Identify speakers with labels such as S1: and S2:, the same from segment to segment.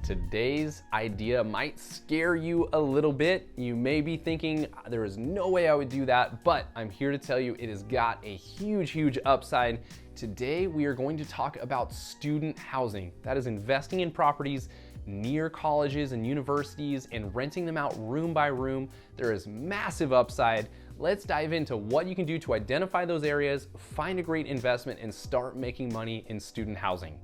S1: Today's idea might scare you a little bit. You may be thinking, there is no way I would do that, but I'm here to tell you it has got a huge upside. Today, we are going to talk about student housing. That is investing in properties near colleges and universities and renting them out room by room. There is massive upside. Let's dive into what you can do to identify those areas, find a great investment, and start making money in student housing.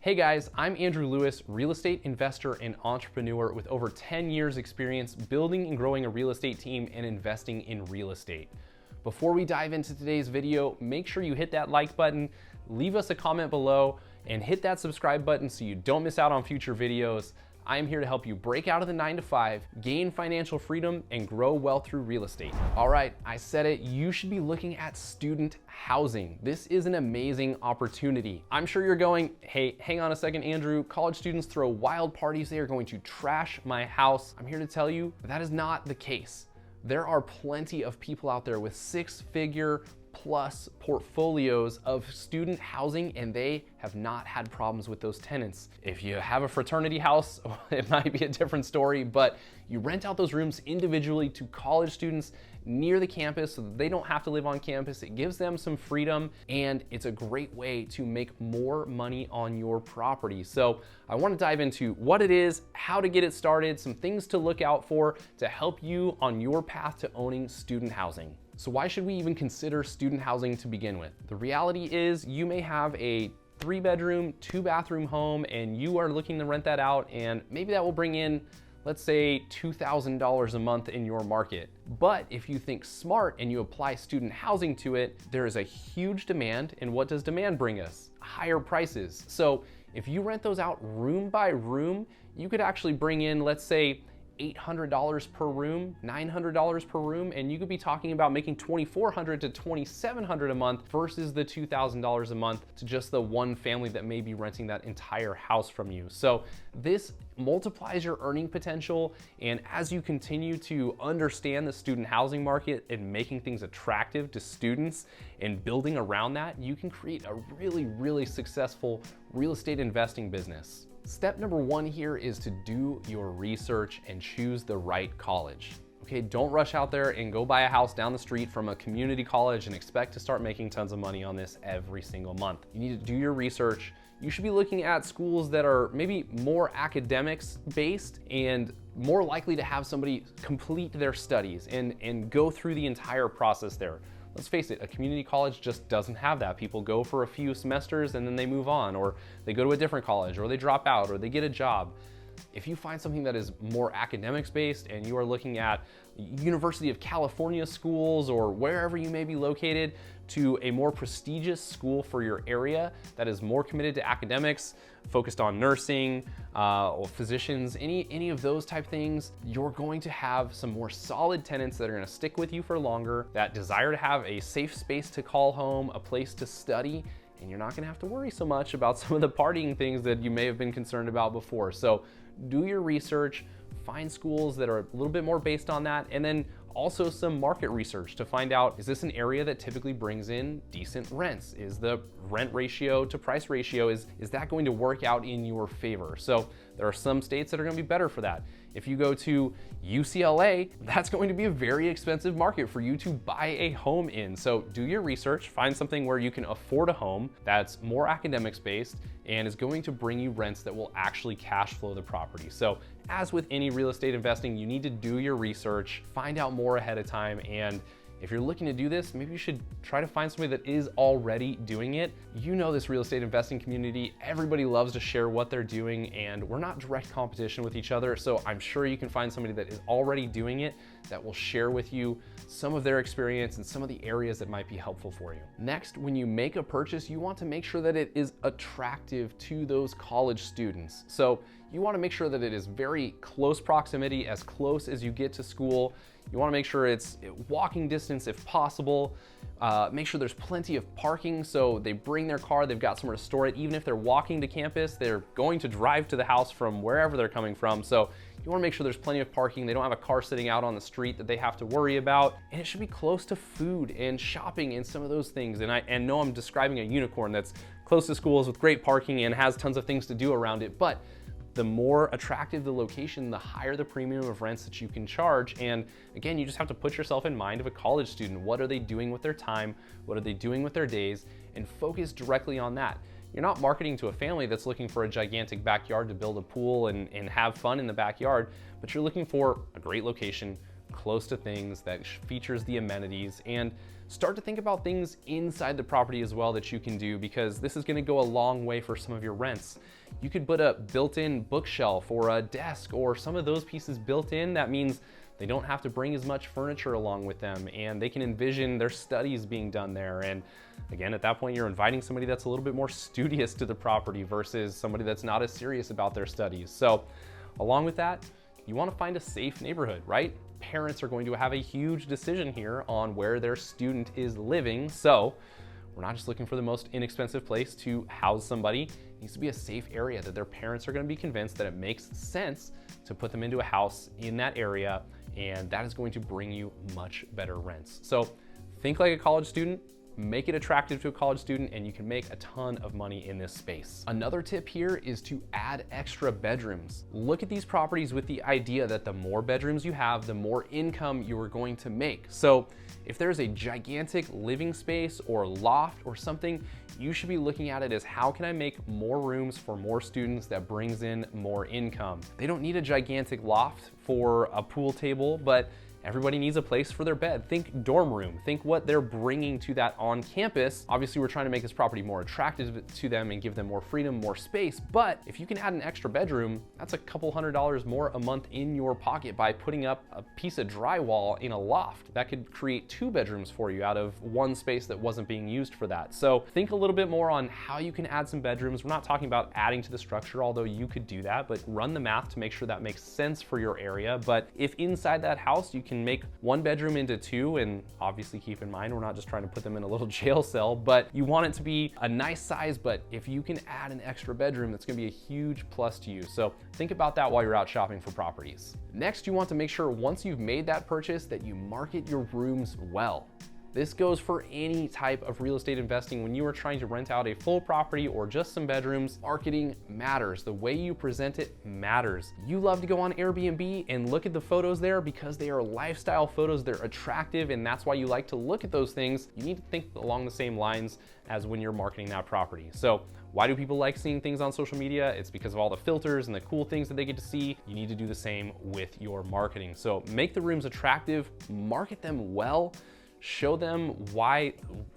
S1: Hey guys, I'm Andrew Lewis, real estate investor and entrepreneur with over 10 years experience building and growing a real estate team and investing in real estate. Before we dive into today's video, make sure you hit that like button, leave us a comment below, and hit that subscribe button so you don't miss out on future videos. I'm here to help you break out of the 9-to-5, gain financial freedom, and grow wealth through real estate. All right, I said it, you should be looking at student housing. This is an amazing opportunity. I'm sure you're going, hey, hang on a second, Andrew, college students throw wild parties, they are going to trash my house. I'm here to tell you that is not the case. There are plenty of people out there with six-figure plus portfolios of student housing, and they have not had problems with those tenants. If you have a fraternity house, it might be a different story, but you rent out those rooms individually to college students near the campus so that they don't have to live on campus. It gives them some freedom, and it's a great way to make more money on your property. So I want to dive into what it is, how to get it started, some things to look out for to help you on your path to owning student housing. So why should we even consider student housing to begin with? The reality is you may have a 3-bedroom, 2-bathroom home and you are looking to rent that out, and maybe that will bring in, let's say, $2,000 a month in your market. But if you think smart and you apply student housing to it, there is a huge demand, and what does demand bring us? Higher prices. So if you rent those out room by room, you could actually bring in, let's say, $800 per room, $900 per room, and you could be talking about making $2,400 to $2,700 a month versus the $2,000 a month to just the one family that may be renting that entire house from you. So this multiplies your earning potential, and as you continue to understand the student housing market and making things attractive to students and building around that, you can create a really successful real estate investing business. Step number 1 here is to do your research and choose the right college. Okay, don't rush out there and go buy a house down the street from a community college and expect to start making tons of money on this every single month. You need to do your research. You should be looking at schools that are maybe more academics based and more likely to have somebody complete their studies and go through the entire process there. Let's face it, a community college just doesn't have that. People go for a few semesters and then they move on, or they go to a different college, or they drop out, or they get a job. If you find something that is more academics based and you are looking at University of California schools or wherever you may be located to a more prestigious school for your area that is more committed to academics, focused on nursing or physicians, any of those type things, you're going to have some more solid tenants that are going to stick with you for longer, that desire to have a safe space to call home, a place to study, and you're not going to have to worry so much about some of the partying things that you may have been concerned about before. So do your research, find schools that are a little bit more based on that, and then also some market research to find out, is this an area that typically brings in decent rents? Is the rent ratio to price ratio, is that going to work out in your favor? So there are some states that are going to be better for that. If you go to UCLA, that's going to be a very expensive market for you to buy a home in. So do your research, find something where you can afford a home that's more academics based and is going to bring you rents that will actually cash flow the property. So as with any real estate investing, you need to do your research, find out more ahead of time, and if you're looking to do this, maybe you should try to find somebody that is already doing it. You know, this real estate investing community, everybody loves to share what they're doing, and we're not direct competition with each other. So I'm sure you can find somebody that is already doing it that will share with you some of their experience and some of the areas that might be helpful for you. Next, when you make a purchase, you want to make sure that it is attractive to those college students. So you want to make sure that it is very close proximity, as close as you get to school. You want to make sure it's walking distance if possible. Make sure there's plenty of parking so they bring their car, they've got somewhere to store it. Even if they're walking to campus, they're going to drive to the house from wherever they're coming from. So you want to make sure there's plenty of parking. They don't have a car sitting out on the street that they have to worry about, and it should be close to food and shopping and some of those things. And I know I'm describing a unicorn that's close to schools with great parking and has tons of things to do around it, but the more attractive the location, the higher the premium of rents that you can charge. And again, you just have to put yourself in mind of a college student. What are they doing with their time? What are they doing with their days? And focus directly on that. You're not marketing to a family that's looking for a gigantic backyard to build a pool and have fun in the backyard, but you're looking for a great location, close to things, that features the amenities, and start to think about things inside the property as well that you can do, because this is going to go a long way for some of your rents. You could put a built-in bookshelf or a desk or some of those pieces built in. That means they don't have to bring as much furniture along with them, and they can envision their studies being done there. And again, at that point, you're inviting somebody that's a little bit more studious to the property versus somebody that's not as serious about their studies. So along with that, you want to find a safe neighborhood, right? Parents are going to have a huge decision here on where their student is living. So we're not just looking for the most inexpensive place to house somebody. It needs to be a safe area that their parents are going to be convinced that it makes sense to put them into a house in that area, and that is going to bring you much better rents. So think like a college student, make it attractive to a college student, and you can make a ton of money in this space. Another tip here is to add extra bedrooms. Look at these properties with the idea that the more bedrooms you have, the more income you are going to make. So if there's a gigantic living space or loft or something, you should be looking at it as, how can I make more rooms for more students that brings in more income? They don't need a gigantic loft for a pool table, but everybody needs a place for their bed. Think dorm room. Think what they're bringing to that on campus. Obviously, we're trying to make this property more attractive to them and give them more freedom, more space. But if you can add an extra bedroom, that's a couple $100s more a month in your pocket by putting up a piece of drywall in a loft. That could create 2 bedrooms for you out of one space that wasn't being used for that. So think a little bit more on how you can add some bedrooms. We're not talking about adding to the structure, although you could do that, but run the math to make sure that makes sense for your area. But if inside that house you can make 1 bedroom into 2, and obviously keep in mind, we're not just trying to put them in a little jail cell, but you want it to be a nice size, but if you can add an extra bedroom, that's gonna be a huge plus to you. So think about that while you're out shopping for properties. Next, you want to make sure once you've made that purchase that you market your rooms well. This goes for any type of real estate investing. When you are trying to rent out a full property or just some bedrooms, marketing matters. The way you present it matters. You love to go on Airbnb and look at the photos there because they are lifestyle photos, they're attractive, and that's why you like to look at those things. You need to think along the same lines as when you're marketing that property. So why do people like seeing things on social media? It's because of all the filters and the cool things that they get to see. You need to do the same with your marketing. So make the rooms attractive, market them well, show them why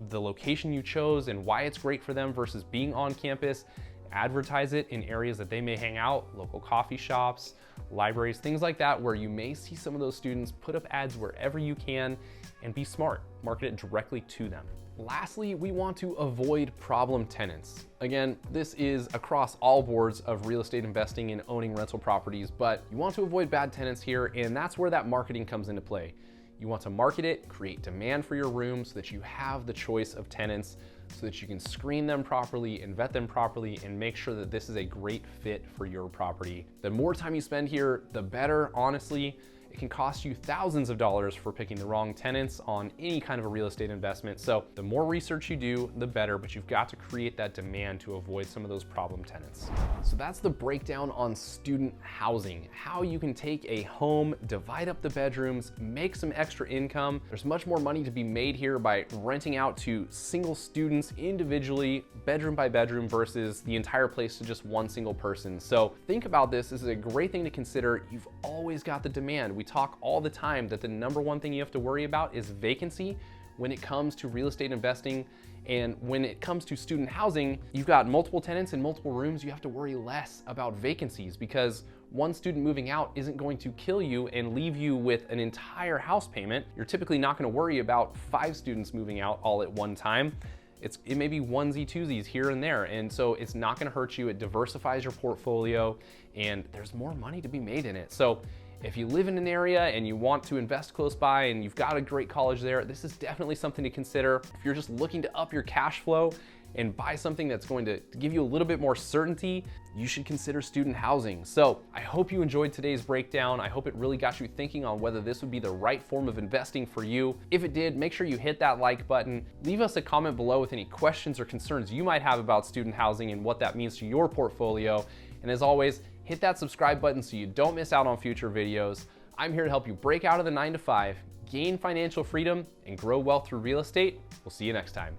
S1: the location you chose and why it's great for them versus being on campus. Advertise it in areas that they may hang out, local coffee shops, libraries, things like that, where you may see some of those students. Put up ads wherever you can and be smart. Market it directly to them. Lastly, we want to avoid problem tenants. Again, this is across all boards of real estate investing and owning rental properties, but you want to avoid bad tenants here, and that's where that marketing comes into play. You want to market it, create demand for your room so that you have the choice of tenants, so that you can screen them properly and vet them properly and make sure that this is a great fit for your property. The more time you spend here, the better, honestly. It can cost you thousands of dollars for picking the wrong tenants on any kind of a real estate investment. So the more research you do, the better, but you've got to create that demand to avoid some of those problem tenants. So that's the breakdown on student housing, how you can take a home, divide up the bedrooms, make some extra income. There's much more money to be made here by renting out to single students individually, bedroom by bedroom, versus the entire place to just one single person. So think about this. This is a great thing to consider. You've always got the demand. We talk all the time that the number one thing you have to worry about is vacancy when it comes to real estate investing. And when it comes to student housing, you've got multiple tenants in multiple rooms. You have to worry less about vacancies because one student moving out isn't going to kill you and leave you with an entire house payment. You're typically not going to worry about 5 students moving out all at one time. It may be onesie twosies here and there, and so it's not going to hurt you. It diversifies your portfolio, and there's more money to be made in it. So if you live in an area and you want to invest close by and you've got a great college there, this is definitely something to consider. If you're just looking to up your cash flow and buy something that's going to give you a little bit more certainty, you should consider student housing. So I hope you enjoyed today's breakdown. I hope it really got you thinking on whether this would be the right form of investing for you. If it did, make sure you hit that like button. Leave us a comment below with any questions or concerns you might have about student housing and what that means to your portfolio. And as always, hit that subscribe button so you don't miss out on future videos. I'm here to help you break out of the 9 to 5, gain financial freedom, and grow wealth through real estate. We'll see you next time.